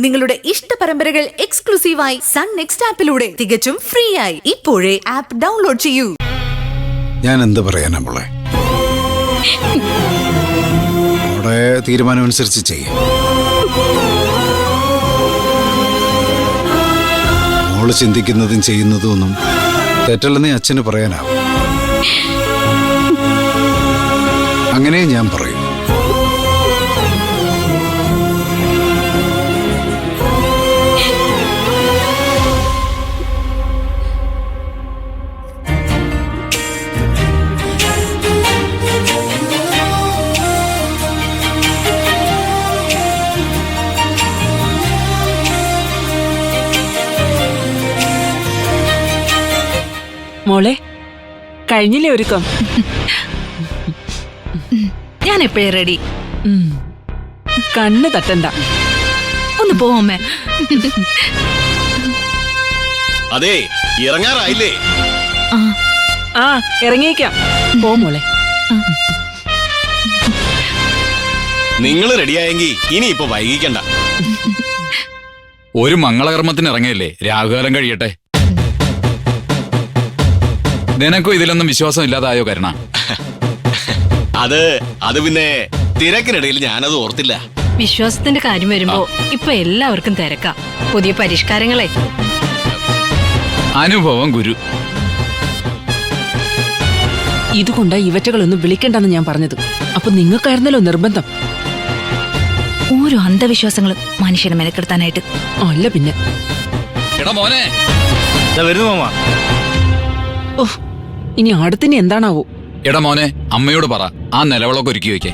നിങ്ങളുടെ ഇഷ്ട പരമ്പരകൾ എക്സ്ക്ലൂസീവായി സൺ നെക്സ്റ്റ് ആപ്പിലൂടെ തികച്ചും ഫ്രീ ആയി ഇപ്പോഴേ ആപ്പ് ഡൗൺലോഡ് ചെയ്യൂ. ഞാൻ എന്ത് പറയാനാ മോളെ, മോളെ തീരുമാനമനുസരിച്ച് ചെയ്യും. മോള് ചിന്തിക്കുന്നതും ചെയ്യുന്നതും ഒന്നും തെറ്റല്ലെന്നേ അച്ഛന് പറയാനാവും. അങ്ങനെ ഞാൻ പറയും. മോളെ, കഴിഞ്ഞില്ലേ ഒരുക്കം? ഞാൻ എപ്പോഴേ റെഡി. കണ്ണ് തട്ടണ്ട, ഒന്ന് പോവമ്മേ. അതെ, ഇറങ്ങാറായില്ലേ? ആ, ഇറങ്ങിയേക്കാം. പോ മോളെ. നിങ്ങൾ റെഡിയായെങ്കിൽ ഇനി ഇപ്പൊ വൈകിക്കണ്ട. ഒരു മംഗളകർമ്മത്തിന് ഇറങ്ങിയല്ലേ, രാഹുകാലം കഴിയട്ടെ. നിനക്കും ഇതിലൊന്നും വിശ്വാസം ഇല്ലാതായോ കരുണ? അത് പിന്നെ തിരക്കിനിടയിൽ ഞാനത് ഓർത്തില്ല. വിശ്വാസത്തിന്റെ കാര്യം വരുമ്പോ ഇപ്പൊ എല്ലാവർക്കും തിരക്കാം. പുതിയ പരിഷ്കാരങ്ങളെ അനുഭവം ഗുരു. ഇതുകൊണ്ട് ഇവറ്റകളൊന്നും വിളിക്കണ്ടെന്ന് ഞാൻ പറഞ്ഞത്. അപ്പൊ നിങ്ങൾക്കായിരുന്നല്ലോ നിർബന്ധം. ഓരോ അന്ധവിശ്വാസങ്ങളും മനുഷ്യനെ മെനക്കെടുത്താനായിട്ട്. അല്ല പിന്നെ. എടാ മോനെ, ഓ, ഇനി അടുത്തിന് എന്താണാവോ? എടാ മോനെ, അമ്മയോട് പറ ആ നിലവിളൊക്കെ ഒരുക്കി വെക്കേ.